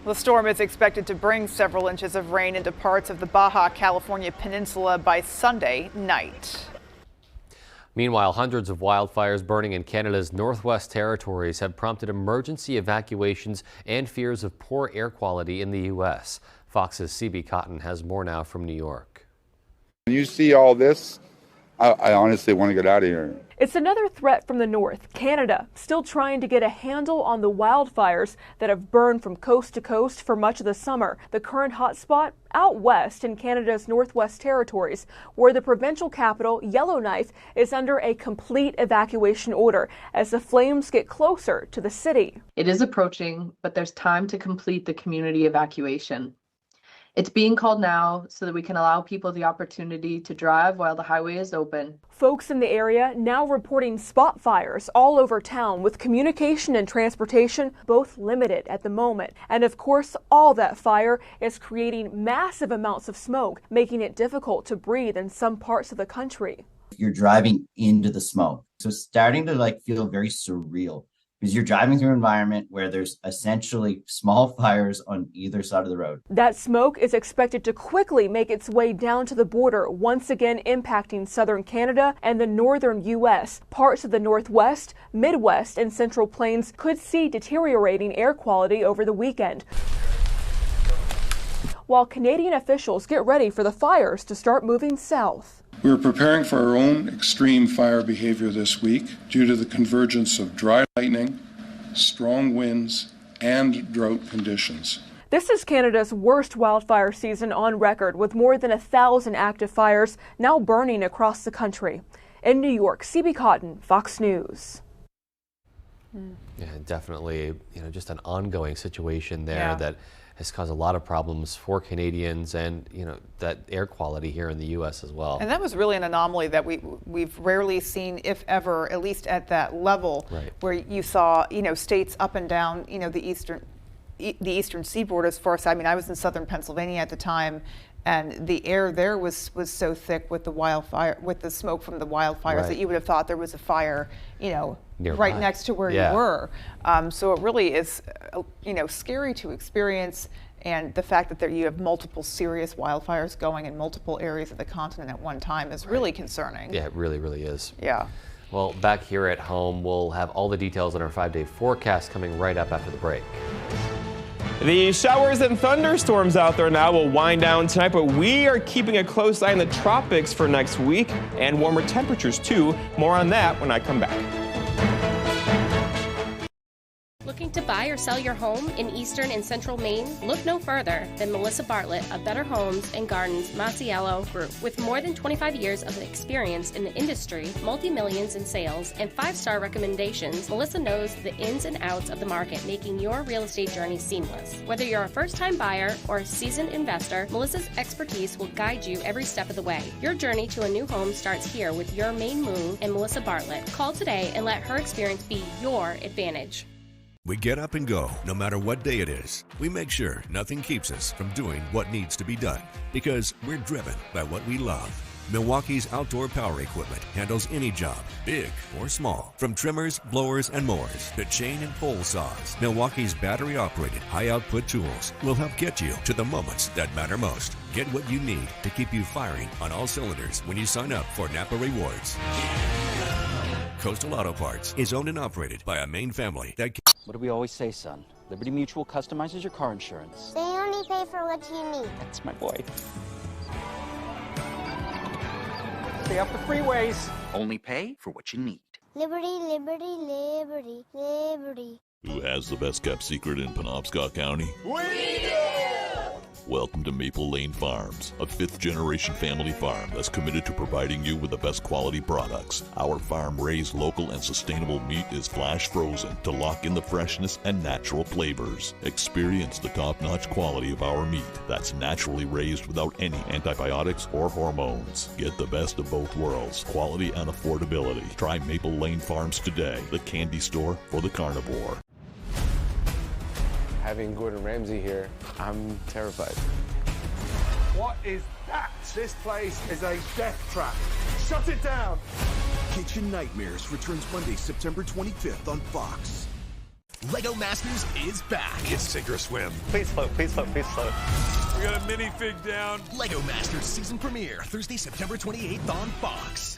The storm is expected to bring several inches of rain into parts of the Baja California Peninsula by Sunday night. Meanwhile, hundreds of wildfires burning in Canada's Northwest Territories have prompted emergency evacuations and fears of poor air quality in the U.S. Fox's CB Cotton has more now from New York. When you see all this, I honestly want to get out of here. It's another threat from the north. Canada still trying to get a handle on the wildfires that have burned from coast to coast for much of the summer. The current hotspot out west in Canada's Northwest Territories, where the provincial capital, Yellowknife, is under a complete evacuation order as the flames get closer to the city. It is approaching, but there's time to complete the community evacuation. It's being called now so that we can allow people the opportunity to drive while the highway is open. Folks in the area now reporting spot fires all over town, with communication and transportation both limited at the moment. And of course, all that fire is creating massive amounts of smoke, making it difficult to breathe in some parts of the country. You're driving into the smoke. So it's starting to feel very surreal, because you're driving through an environment where there's essentially small fires on either side of the road. That smoke is expected to quickly make its way down to the border, once again impacting southern Canada and the northern U.S. Parts of the Northwest, Midwest, and Central Plains could see deteriorating air quality over the weekend, while Canadian officials get ready for the fires to start moving south. We're preparing for our own extreme fire behavior this week due to the convergence of dry lightning, strong winds, and drought conditions. This is Canada's worst wildfire season on record, with more than 1,000 active fires now burning across the country. In New York, CB Cotton, Fox News. Yeah, definitely, just an ongoing situation there Yeah. that has caused a lot of problems for Canadians and, that air quality here in the U.S. as well. And that was really an anomaly that we've rarely seen, if ever, at least at that level, Right. where you saw, states up and down, the eastern seaboard. As far as, I was in southern Pennsylvania at the time, and the air there was so thick with the smoke from the wildfires Right. that you would have thought there was a fire, Nearby. right next to where Yeah. you were. So it really is, scary to experience. And the fact that you have multiple serious wildfires going in multiple areas of the continent at one time is really concerning. Yeah, it really, really is. Yeah. Well, back here at home, we'll have all the details on our 5-day forecast coming right up after the break. The showers and thunderstorms out there now will wind down tonight, but we are keeping a close eye on the tropics for next week and warmer temperatures too. More on that when I come back. Looking to buy or sell your home in eastern and central Maine? Look no further than Melissa Bartlett of Better Homes and Gardens Masiello Group. With more than 25 years of experience in the industry, multi-millions in sales, and 5-star recommendations, Melissa knows the ins and outs of the market, making your real estate journey seamless. Whether you're a first-time buyer or a seasoned investor, Melissa's expertise will guide you every step of the way. Your journey to a new home starts here with your Maine move and Melissa Bartlett. Call today and let her experience be your advantage. We get up and go, no matter what day it is. We make sure nothing keeps us from doing what needs to be done, because we're driven by what we love. Milwaukee's outdoor power equipment handles any job, big or small. From trimmers, blowers, and mowers to chain and pole saws, Milwaukee's battery-operated high-output tools will help get you to the moments that matter most. Get what you need to keep you firing on all cylinders when you sign up for Napa Rewards. Coastal Auto Parts is owned and operated by a Maine family that... What do we always say, son? Liberty Mutual customizes your car insurance. They only pay for what you need. That's my boy. Stay off the freeways. Only pay for what you need. Liberty, liberty, liberty, liberty. Who has the best kept secret in Penobscot County? We do! Welcome to Maple Lane Farms, a 5th-generation family farm that's committed to providing you with the best quality products. Our farm-raised local and sustainable meat is flash frozen to lock in the freshness and natural flavors. Experience the top-notch quality of our meat that's naturally raised without any antibiotics or hormones. Get the best of both worlds, quality and affordability. Try Maple Lane Farms today, the candy store for the carnivore. Having Gordon Ramsay here, I'm terrified. What is that? This place is a death trap. Shut it down. Kitchen Nightmares returns Monday, September 25th on Fox. Lego Masters is back. Kids, sink or swim. Please float, please float, please float. We got a minifig down. Lego Masters season premiere, Thursday, September 28th on Fox.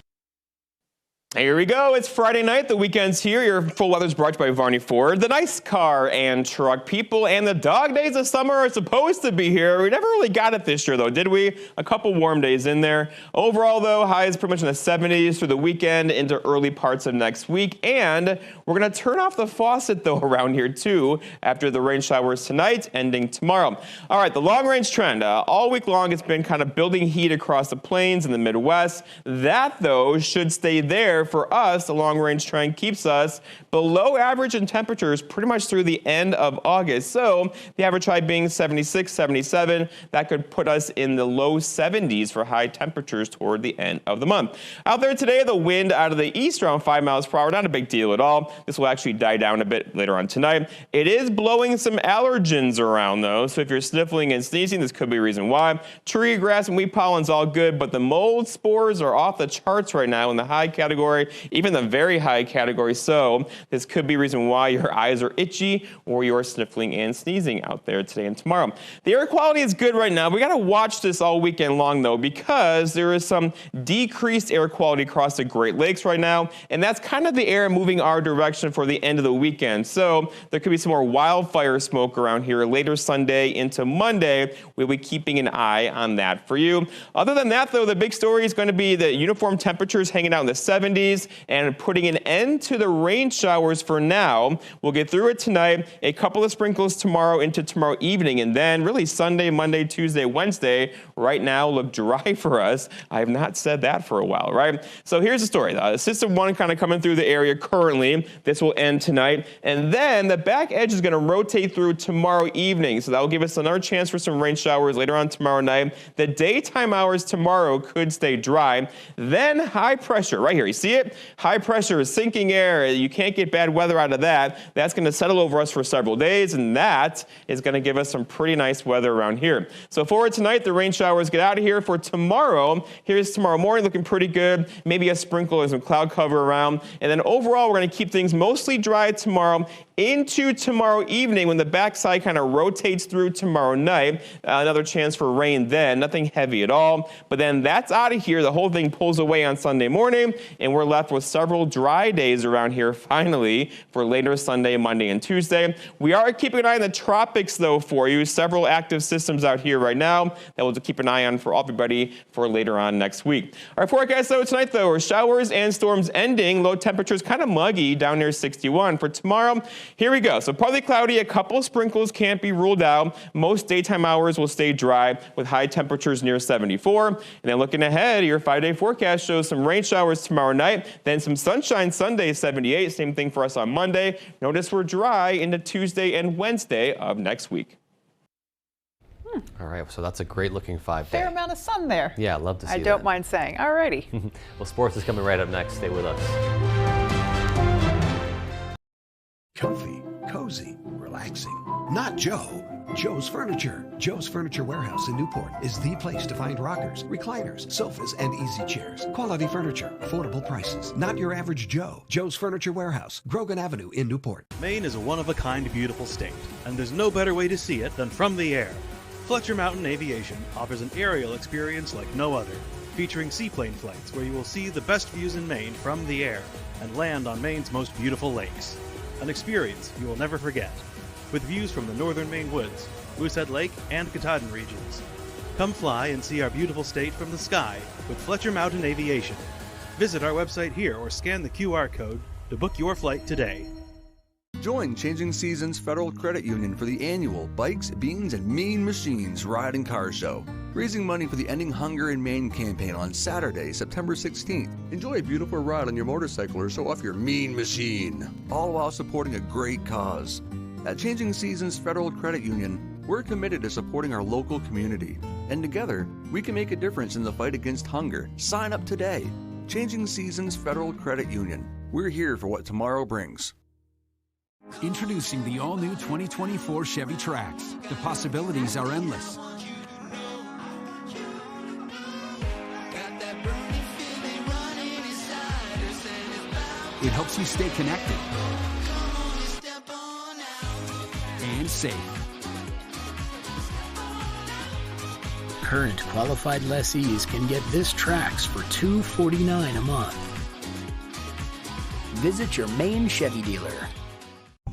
Here we go. It's Friday night. The weekend's here. Your full weather's brought to you by Varney Ford. The nice car and truck people and the dog days of summer are supposed to be here. We never really got it this year, though, did we? A couple warm days in there. Overall, though, highs pretty much in the 70s through the weekend into early parts of next week. And we're going to turn off the faucet, though, around here, too, after the rain showers tonight, ending tomorrow. All right, the long-range trend. All week long, it's been kind of building heat across the plains in the Midwest. That, though, should stay there. For us, the long-range trend keeps us below average in temperatures pretty much through the end of August. So the average high being 76, 77, that could put us in the low 70s for high temperatures toward the end of the month. Out there today, the wind out of the east around 5 miles per hour, not a big deal at all. This will actually die down a bit later on tonight. It is blowing some allergens around, though, so if you're sniffling and sneezing, this could be a reason why. Tree, grass, and wheat pollen's all good, but the mold spores are off the charts right now in the high category, even the very high category. So this could be a reason why your eyes are itchy or you're sniffling and sneezing out there today and tomorrow. The air quality is good right now. We got to watch this all weekend long, though, because there is some decreased air quality across the Great Lakes right now, and that's kind of the air moving our direction for the end of the weekend. So there could be some more wildfire smoke around here later Sunday into Monday. We'll be keeping an eye on that for you. Other than that, though, the big story is going to be the uniform temperatures hanging out in the 70s. 70s and putting an end to the rain showers for now. We'll get through it tonight, a couple of sprinkles tomorrow into tomorrow evening, and then really Sunday, Monday, Tuesday, Wednesday right now look dry for us. I have not said that for a while, right? So here's the story. System 1 kind of coming through the area currently. This will end tonight, and then the back edge is going to rotate through tomorrow evening, so that will give us another chance for some rain showers later on tomorrow night. The daytime hours tomorrow could stay dry. Then high pressure, right here, you see it? High pressure is sinking air. You can't get bad weather out of that. That's going to settle over us for several days, and that is going to give us some pretty nice weather around here. So for tonight, the rain showers get out of here. For tomorrow, here's tomorrow morning looking pretty good. Maybe a sprinkle and some cloud cover around. And then overall, we're going to keep things mostly dry tomorrow into tomorrow evening when the backside kind of rotates through tomorrow night. Another chance for rain then, nothing heavy at all. But then that's out of here. The whole thing pulls away on Sunday morning, and we're left with several dry days around here finally for later Sunday, Monday, and Tuesday. We are keeping an eye on the tropics though for you. Several active systems out here right now that we'll keep an eye on for everybody for later on next week. Our forecast though tonight though are showers and storms ending. Low temperatures kind of muggy down near 61. For tomorrow, here we go. So partly cloudy, a couple sprinkles can't be ruled out. Most daytime hours will stay dry with high temperatures near 74. And then looking ahead, your 5-day forecast shows some rain showers tomorrow night, then some sunshine Sunday, 78. Same thing for us on Monday. Notice we're dry into Tuesday and Wednesday of next week. All right, so that's a great looking 5-day. Fair amount of sun there. Yeah, love to see that. I don't mind saying. All righty. Well, sports is coming right up next. Stay with us. Comfy, cozy, relaxing. Not Joe. Joe's Furniture. Joe's Furniture Warehouse in Newport is the place to find rockers, recliners, sofas, and easy chairs. Quality furniture, affordable prices. Not your average Joe. Joe's Furniture Warehouse, Grogan Avenue in Newport. Maine is a one-of-a-kind beautiful state, and there's no better way to see it than from the air. Fletcher Mountain Aviation offers an aerial experience like no other, featuring seaplane flights where you will see the best views in Maine from the air and land on Maine's most beautiful lakes. An experience you will never forget, with views from the northern Maine woods, Moosehead Lake, and Katahdin regions. Come fly and see our beautiful state from the sky with Fletcher Mountain Aviation. Visit our website here or scan the QR code to book your flight today. Join Changing Seasons Federal Credit Union for the annual Bikes, Beans, and Mean Machines Ride and Car Show, raising money for the Ending Hunger in Maine campaign on Saturday, September 16th. Enjoy a beautiful ride on your motorcycle or show off your mean machine, all while supporting a great cause. At Changing Seasons Federal Credit Union, we're committed to supporting our local community, and together, we can make a difference in the fight against hunger. Sign up today. Changing Seasons Federal Credit Union. We're here for what tomorrow brings. Introducing the all-new 2024 Chevy Trax. The possibilities are endless. It helps you stay connected and safe. Current qualified lessees can get this Trax for $249 a month. Visit your main Chevy dealer.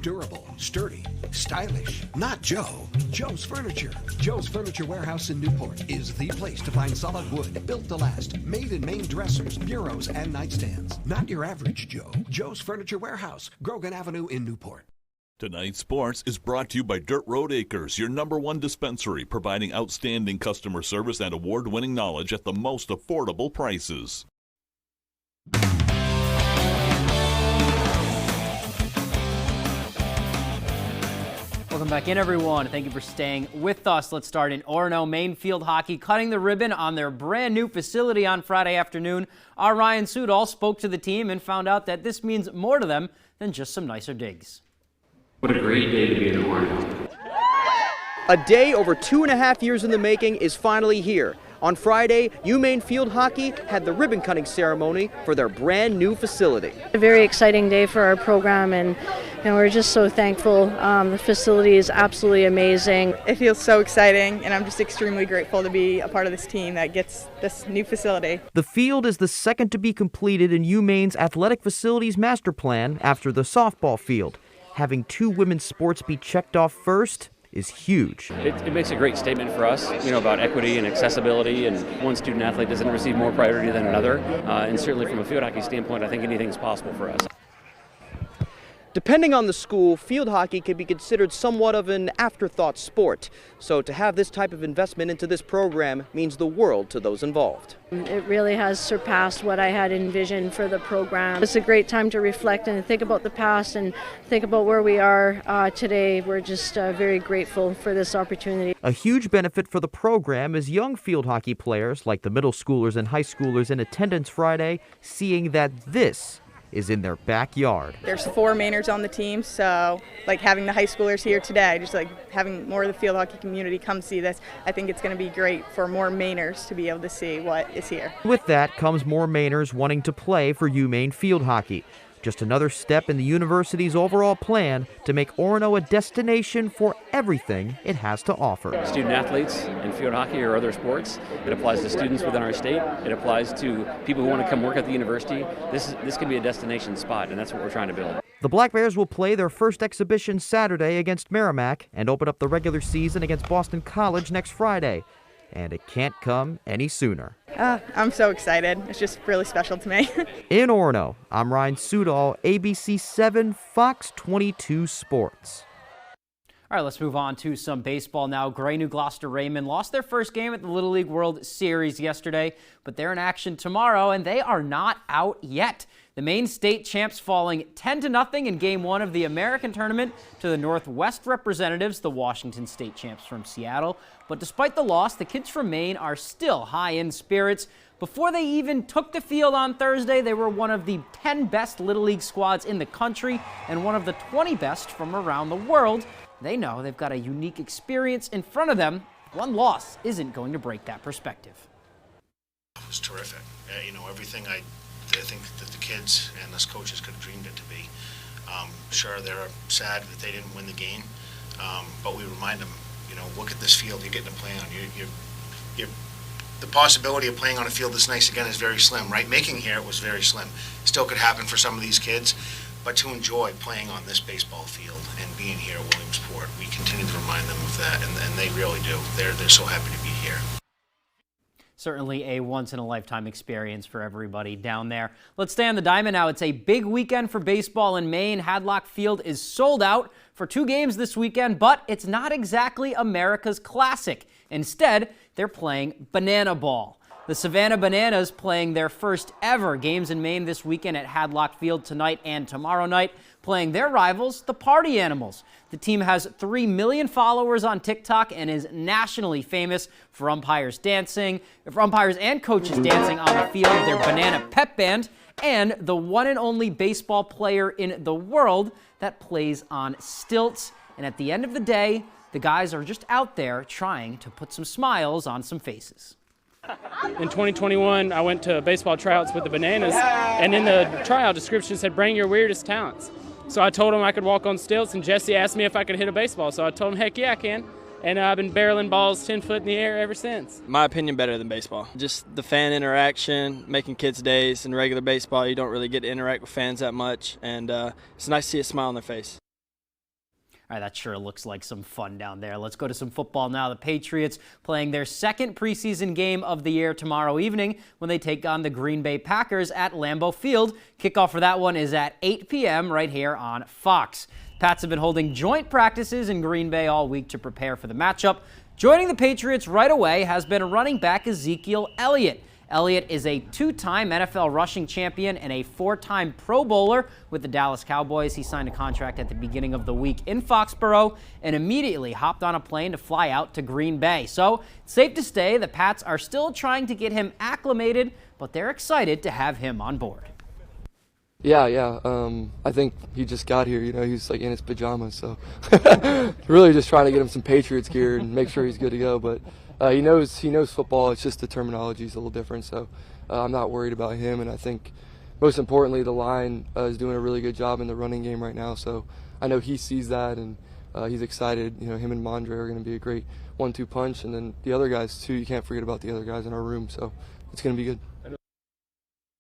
Durable, sturdy, stylish. Not Joe. Joe's Furniture. Joe's Furniture Warehouse in Newport is the place to find solid wood, built to last, made in Maine dressers, bureaus, and nightstands. Not your average Joe. Joe's Furniture Warehouse, Grogan Avenue in Newport. Tonight's sports is brought to you by Dirt Road Acres, your #1 dispensary, providing outstanding customer service and award-winning knowledge at the most affordable prices. Welcome back in, everyone. Thank you for staying with us. Let's start in Orono. Maine Field Hockey cutting the ribbon on their brand new facility on Friday afternoon. Our Ryan Sudol spoke to the team and found out that this means more to them than just some nicer digs. What a great day to be in Orono. A day over 2.5 years in the making is finally here. On Friday, UMaine Field Hockey had the ribbon-cutting ceremony for their brand new facility. A very exciting day for our program, and we're just so thankful. The facility is absolutely amazing. It feels so exciting, and I'm just extremely grateful to be a part of this team that gets this new facility. The field is the second to be completed in UMaine's athletic facilities master plan after the softball field. Having 2 women's sports be checked off first is huge. It makes a great statement for us, about equity and accessibility, and one student athlete doesn't receive more priority than another. And certainly from a field hockey standpoint, I think anything's possible for us. Depending on the school, field hockey can be considered somewhat of an afterthought sport. So to have this type of investment into this program means the world to those involved. It really has surpassed what I had envisioned for the program. It's a great time to reflect and think about the past and think about where we are today. We're just very grateful for this opportunity. A huge benefit for the program is young field hockey players like the middle schoolers and high schoolers in attendance Friday, seeing that this is in their backyard. There's 4 Mainers on the team, so having the high schoolers here today, just having more of the field hockey community come see this, I think it's going to be great for more Mainers to be able to see what is here. With that comes more Mainers wanting to play for UMaine field hockey. Just another step in the university's overall plan to make Orono a destination for everything it has to offer. Student athletes in field hockey or other sports, it applies to students within our state, it applies to people who want to come work at the university. This can be a destination spot, and that's what we're trying to build. The Black Bears will play their first exhibition Saturday against Merrimack and open up the regular season against Boston College next Friday. And it can't come any sooner. I'm so excited. It's just really special to me. In Orono, I'm Ryan Sudol, ABC 7 Fox 22 Sports. All right, let's move on to some baseball now. Gray New Gloucester Raymond lost their first game at the Little League World Series yesterday, but they're in action tomorrow, and they are not out yet. The Maine State champs falling 10-0 in Game 1 of the American Tournament to the Northwest representatives, the Washington State champs from Seattle. But despite the loss, the kids from Maine are still high in spirits. Before they even took the field on Thursday, they were one of the 10 best Little League squads in the country and one of the 20 best from around the world. They know they've got a unique experience in front of them. One loss isn't going to break that perspective. It was terrific. Everything I think that the kids and us coaches could have dreamed it to be. Sure, they're sad that they didn't win the game, but we remind them, look at this field you're getting to play on. The possibility of playing on a field this nice again is very slim, right? Making here it was very slim. Still could happen for some of these kids, but to enjoy playing on this baseball field and being here at Williamsport, we continue to remind them of that, and they really do. They're so happy to be here. Certainly a once-in-a-lifetime experience for everybody down there. Let's stay on the diamond now. It's a big weekend for baseball in Maine. Hadlock Field is sold out for 2 games this weekend, but it's not exactly America's Classic. Instead, they're playing Banana Ball. The Savannah Bananas playing their first ever games in Maine this weekend at Hadlock Field tonight and tomorrow night, playing their rivals, the Party Animals. The team has 3 million followers on TikTok and is nationally famous for umpires and coaches dancing on the field, their Banana Pep Band, and the one and only baseball player in the world that plays on stilts. And at the end of the day, the guys are just out there trying to put some smiles on some faces. In 2021, I went to baseball tryouts with the Bananas, and in the tryout description said, bring your weirdest talents. So I told him I could walk on stilts, and Jesse asked me if I could hit a baseball. So I told him, heck yeah, I can. And I've been barreling balls 10 foot in the air ever since. My opinion, better than baseball. Just the fan interaction, making kids' days. In regular baseball, you don't really get to interact with fans that much, and it's nice to see a smile on their face. All right, that sure looks like some fun down there. Let's go to some football now. The Patriots playing their second preseason game of the year tomorrow evening when they take on the Green Bay Packers at Lambeau Field. Kickoff for that one is at 8 p.m. right here on Fox. Pats have been holding joint practices in Green Bay all week to prepare for the matchup. Joining the Patriots right away has been running back Ezekiel Elliott. Elliott is a 2-time NFL rushing champion and a 4-time Pro Bowler with the Dallas Cowboys. He signed a contract at the beginning of the week in Foxborough and immediately hopped on a plane to fly out to Green Bay. So it's safe to say the Pats are still trying to get him acclimated, but they're excited to have him on board. Yeah. I think he just got here, he's like in his pajamas, so really just trying to get him some Patriots gear and make sure he's good to go. But he knows football. It's just the terminology is a little different, so I'm not worried about him. And I think most importantly, the line is doing a really good job in the running game right now. So I know he sees that and he's excited. Him and Mondre are going to be a great 1-2 punch, and then the other guys too. You can't forget about the other guys in our room. So it's going to be good.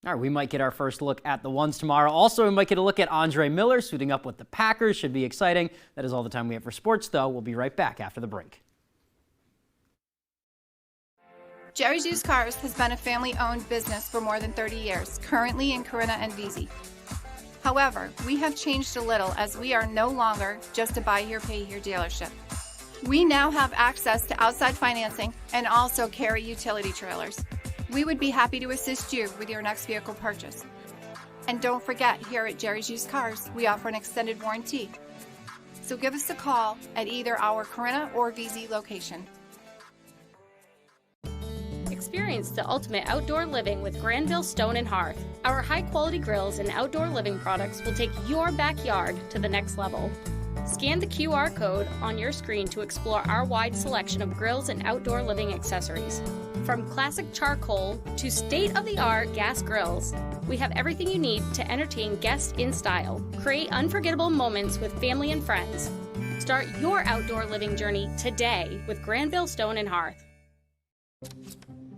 All right, we might get our first look at the ones tomorrow. Also, we might get a look at Andre Miller suiting up with the Packers. Should be exciting. That is all the time we have for sports, though. We'll be right back after the break. Jerry's Used Cars has been a family-owned business for more than 30 years, currently in Corinna and Vesey. However, we have changed a little as we are no longer just a buy here, pay here dealership. We now have access to outside financing and also carry utility trailers. We would be happy to assist you with your next vehicle purchase. And don't forget, here at Jerry's Used Cars, we offer an extended warranty. So give us a call at either our Corinna or Vesey location. Experience the ultimate outdoor living with Granville Stone and Hearth. Our high-quality grills and outdoor living products will take your backyard to the next level. Scan the QR code on your screen to explore our wide selection of grills and outdoor living accessories. From classic charcoal to state-of-the-art gas grills, we have everything you need to entertain guests in style. Create unforgettable moments with family and friends. Start your outdoor living journey today with Granville Stone and Hearth.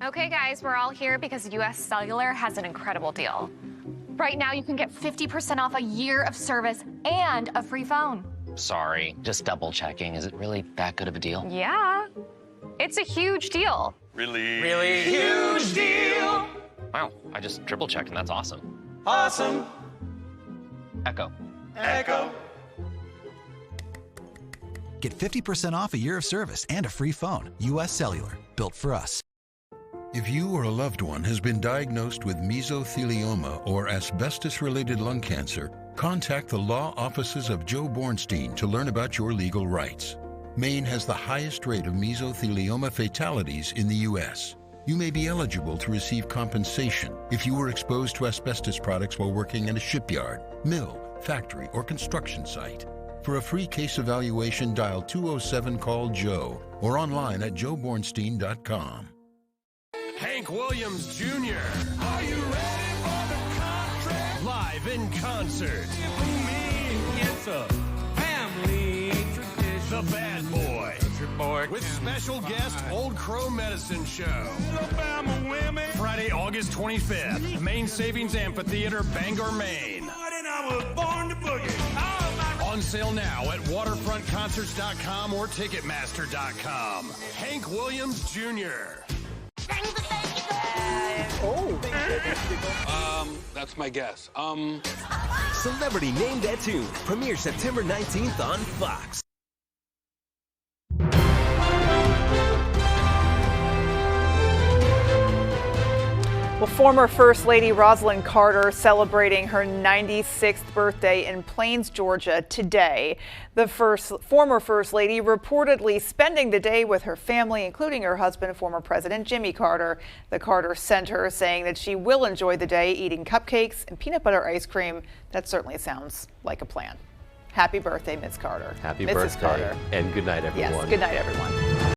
Okay guys, we're all here because US Cellular has an incredible deal. Right now you can get 50% off a year of service and a free phone. Sorry, just double checking. Is it really that good of a deal? Yeah, it's a huge deal. Really huge deal. Wow, I just triple checked and that's awesome. Awesome. Echo. Echo. Get 50% off a year of service and a free phone. US Cellular, built for us. If you or a loved one has been diagnosed with mesothelioma or asbestos-related lung cancer, contact the law offices of Joe Bornstein to learn about your legal rights. Maine has the highest rate of mesothelioma fatalities in the U.S. You may be eligible to receive compensation if you were exposed to asbestos products while working in a shipyard, mill, factory, or construction site. For a free case evaluation, dial 207-CALL-JOE or online at joebornstein.com. Hank Williams Jr. Are you ready for the contract? Live in concert. It's a family tradition. The Bad Boy. With special guest Old Crow Medicine Show. Friday, August 25th. Maine Savings Amphitheater, Bangor, Maine. On sale now at waterfrontconcerts.com or ticketmaster.com. Hank Williams Jr. That's my guess. Celebrity Name That Tune premieres September 19th on Fox. Well, former First Lady Rosalynn Carter celebrating her 96th birthday in Plains, Georgia today. The former First Lady reportedly spending the day with her family, including her husband, former President Jimmy Carter. The Carter Center saying that she will enjoy the day eating cupcakes and peanut butter ice cream. That certainly sounds like a plan. Happy birthday, Ms. Carter. Happy Mrs. birthday. Carter. And good night, everyone. Yes, good night, everyone.